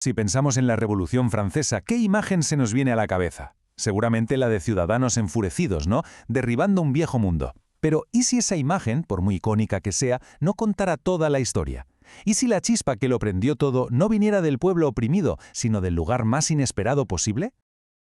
Si pensamos en la Revolución Francesa, ¿qué imagen se nos viene a la cabeza? Seguramente la de ciudadanos enfurecidos, ¿no? Derribando un viejo mundo. Pero ¿y si esa imagen, por muy icónica que sea, no contara toda la historia? ¿Y si la chispa que lo prendió todo no viniera del pueblo oprimido, sino del lugar más inesperado posible?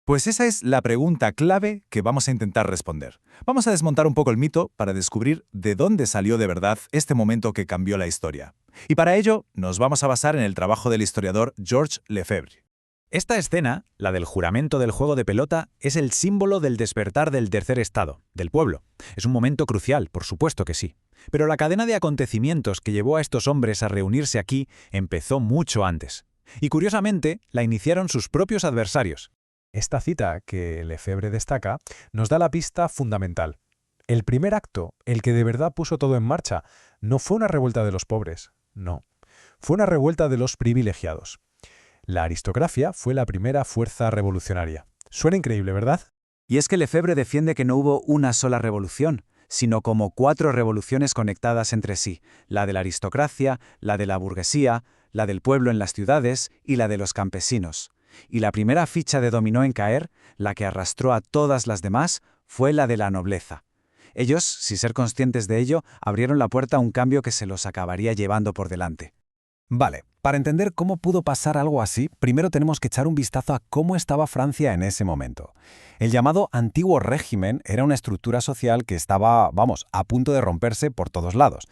Pues esa es la pregunta clave que vamos a intentar responder. Vamos a desmontar un poco el mito para descubrir de dónde salió de verdad este momento que cambió la historia. Y para ello nos vamos a basar en el trabajo del historiador Georges Lefebvre. Esta escena, la del juramento del juego de pelota, es el símbolo del despertar del tercer estado, del pueblo. Es un momento crucial, por supuesto que sí. Pero la cadena de acontecimientos que llevó a estos hombres a reunirse aquí empezó mucho antes. Y curiosamente, la iniciaron sus propios adversarios. Esta cita que Lefebvre destaca nos da la pista fundamental. El primer acto, el que de verdad puso todo en marcha, no fue una revuelta de los pobres, no. Fue una revuelta de los privilegiados. La aristocracia fue la primera fuerza revolucionaria. Suena increíble, ¿verdad? Y es que Lefebvre defiende que no hubo una sola revolución, sino como 4 revoluciones conectadas entre sí, la de la aristocracia, la de la burguesía, la del pueblo en las ciudades y la de los campesinos. Y la primera ficha de dominó en caer, la que arrastró a todas las demás, fue la de la nobleza. Ellos, sin ser conscientes de ello, abrieron la puerta a un cambio que se los acabaría llevando por delante. Vale, para entender cómo pudo pasar algo así, primero tenemos que echar un vistazo a cómo estaba Francia en ese momento. El llamado Antiguo Régimen era una estructura social que estaba, a punto de romperse por todos lados.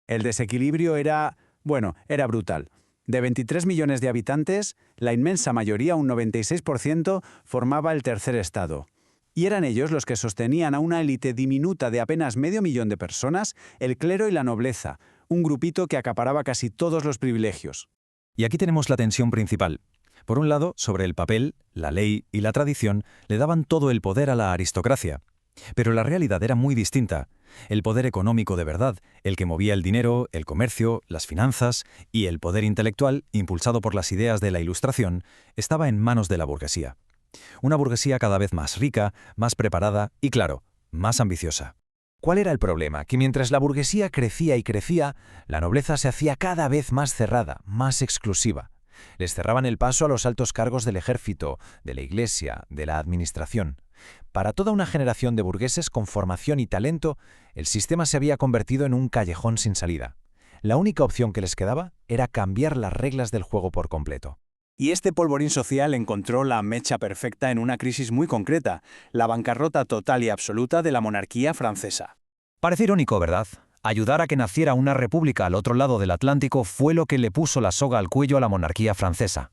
El desequilibrio era brutal. De 23 millones de habitantes, la inmensa mayoría, un 96%, formaba el tercer estado. Y eran ellos los que sostenían a una élite diminuta de apenas medio millón de personas, el clero y la nobleza, un grupito que acaparaba casi todos los privilegios. Y aquí tenemos la tensión principal. Por un lado, sobre el papel, la ley y la tradición le daban todo el poder a la aristocracia. Pero la realidad era muy distinta. El poder económico de verdad, el que movía el dinero, el comercio, las finanzas y el poder intelectual, impulsado por las ideas de la Ilustración, estaba en manos de la burguesía. Una burguesía cada vez más rica, más preparada y, claro, más ambiciosa. ¿Cuál era el problema? Que mientras la burguesía crecía y crecía, la nobleza se hacía cada vez más cerrada, más exclusiva. Les cerraban el paso a los altos cargos del ejército, de la iglesia, de la administración. Para toda una generación de burgueses con formación y talento, el sistema se había convertido en un callejón sin salida. La única opción que les quedaba era cambiar las reglas del juego por completo. Y este polvorín social encontró la mecha perfecta en una crisis muy concreta, la bancarrota total y absoluta de la monarquía francesa. Parece irónico, ¿verdad? Ayudar a que naciera una república al otro lado del Atlántico fue lo que le puso la soga al cuello a la monarquía francesa.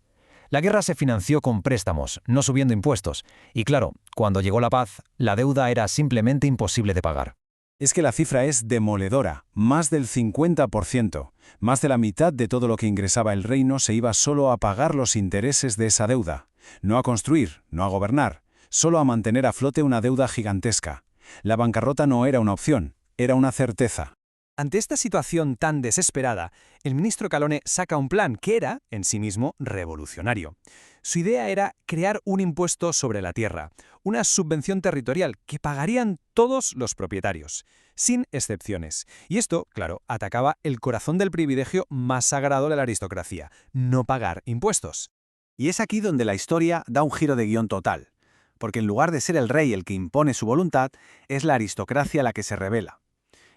La guerra se financió con préstamos, no subiendo impuestos, y claro, cuando llegó la paz, la deuda era simplemente imposible de pagar. Es que la cifra es demoledora, más del 50%. Más de la mitad de todo lo que ingresaba el reino se iba solo a pagar los intereses de esa deuda. No a construir, no a gobernar, solo a mantener a flote una deuda gigantesca. La bancarrota no era una opción, era una certeza. Ante esta situación tan desesperada, el ministro Calonne saca un plan que era, en sí mismo, revolucionario. Su idea era crear un impuesto sobre la tierra, una subvención territorial que pagarían todos los propietarios, sin excepciones. Y esto, claro, atacaba el corazón del privilegio más sagrado de la aristocracia, no pagar impuestos. Y es aquí donde la historia da un giro de guión total, porque en lugar de ser el rey el que impone su voluntad, es la aristocracia la que se rebela.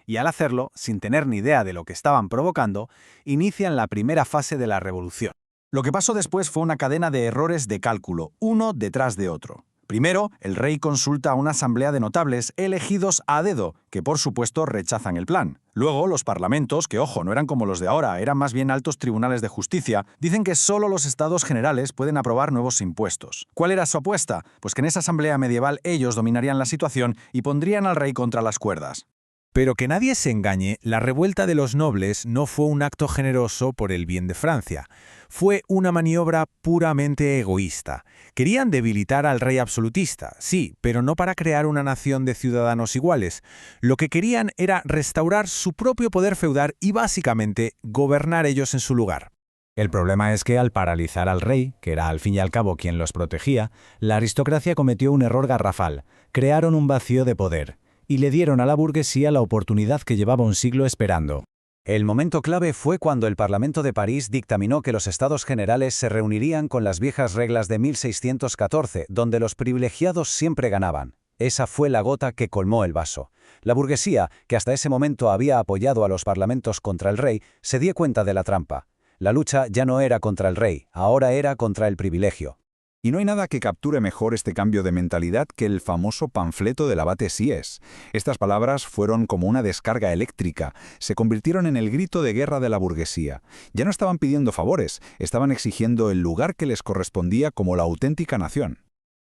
Y al hacerlo, sin tener ni idea de lo que estaban provocando, inician la primera fase de la revolución. Lo que pasó después fue una cadena de errores de cálculo, uno detrás de otro. Primero, el rey consulta a una asamblea de notables elegidos a dedo, que por supuesto rechazan el plan. Luego, los parlamentos, que ojo, no eran como los de ahora, eran más bien altos tribunales de justicia, dicen que solo los estados generales pueden aprobar nuevos impuestos. ¿Cuál era su apuesta? Pues que en esa asamblea medieval ellos dominarían la situación y pondrían al rey contra las cuerdas. Pero que nadie se engañe, la revuelta de los nobles no fue un acto generoso por el bien de Francia. Fue una maniobra puramente egoísta. Querían debilitar al rey absolutista, sí, pero no para crear una nación de ciudadanos iguales. Lo que querían era restaurar su propio poder feudal y básicamente gobernar ellos en su lugar. El problema es que al paralizar al rey, que era al fin y al cabo quien los protegía, la aristocracia cometió un error garrafal. Crearon un vacío de poder y le dieron a la burguesía la oportunidad que llevaba un siglo esperando. El momento clave fue cuando el Parlamento de París dictaminó que los Estados Generales se reunirían con las viejas reglas de 1614, donde los privilegiados siempre ganaban. Esa fue la gota que colmó el vaso. La burguesía, que hasta ese momento había apoyado a los parlamentos contra el rey, se dio cuenta de la trampa. La lucha ya no era contra el rey, ahora era contra el privilegio. Y no hay nada que capture mejor este cambio de mentalidad que el famoso panfleto del abate Sieyès. Estas palabras fueron como una descarga eléctrica, se convirtieron en el grito de guerra de la burguesía. Ya no estaban pidiendo favores, estaban exigiendo el lugar que les correspondía como la auténtica nación.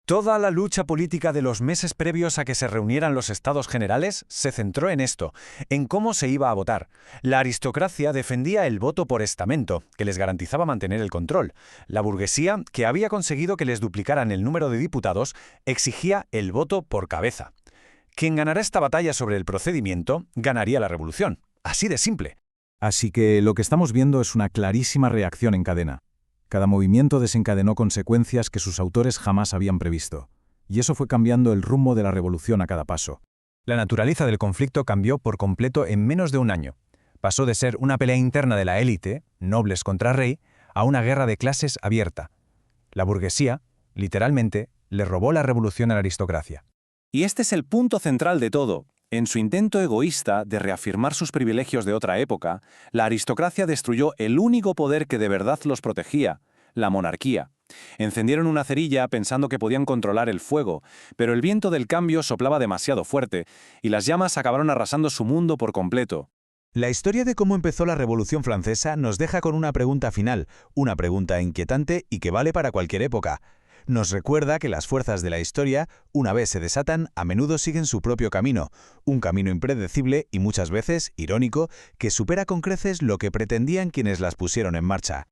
Toda la lucha política de los meses previos a que se reunieran los Estados Generales se centró en esto, en cómo se iba a votar. La aristocracia defendía el voto por estamento, que les garantizaba mantener el control. La burguesía, que había conseguido que les duplicaran el número de diputados, exigía el voto por cabeza. Quien ganara esta batalla sobre el procedimiento, ganaría la revolución. Así de simple. Así que lo que estamos viendo es una clarísima reacción en cadena. Cada movimiento desencadenó consecuencias que sus autores jamás habían previsto. Y eso fue cambiando el rumbo de la revolución a cada paso. La naturaleza del conflicto cambió por completo en menos de un año. Pasó de ser una pelea interna de la élite, nobles contra rey, a una guerra de clases abierta. La burguesía, literalmente, le robó la revolución a la aristocracia. Y este es el punto central de todo. En su intento egoísta de reafirmar sus privilegios de otra época, la aristocracia destruyó el único poder que de verdad los protegía, la monarquía. Encendieron una cerilla pensando que podían controlar el fuego, pero el viento del cambio soplaba demasiado fuerte, y las llamas acabaron arrasando su mundo por completo. La historia de cómo empezó la Revolución Francesa nos deja con una pregunta final, una pregunta inquietante y que vale para cualquier época. Nos recuerda que las fuerzas de la historia, una vez se desatan, a menudo siguen su propio camino, un camino impredecible y muchas veces irónico que supera con creces lo que pretendían quienes las pusieron en marcha.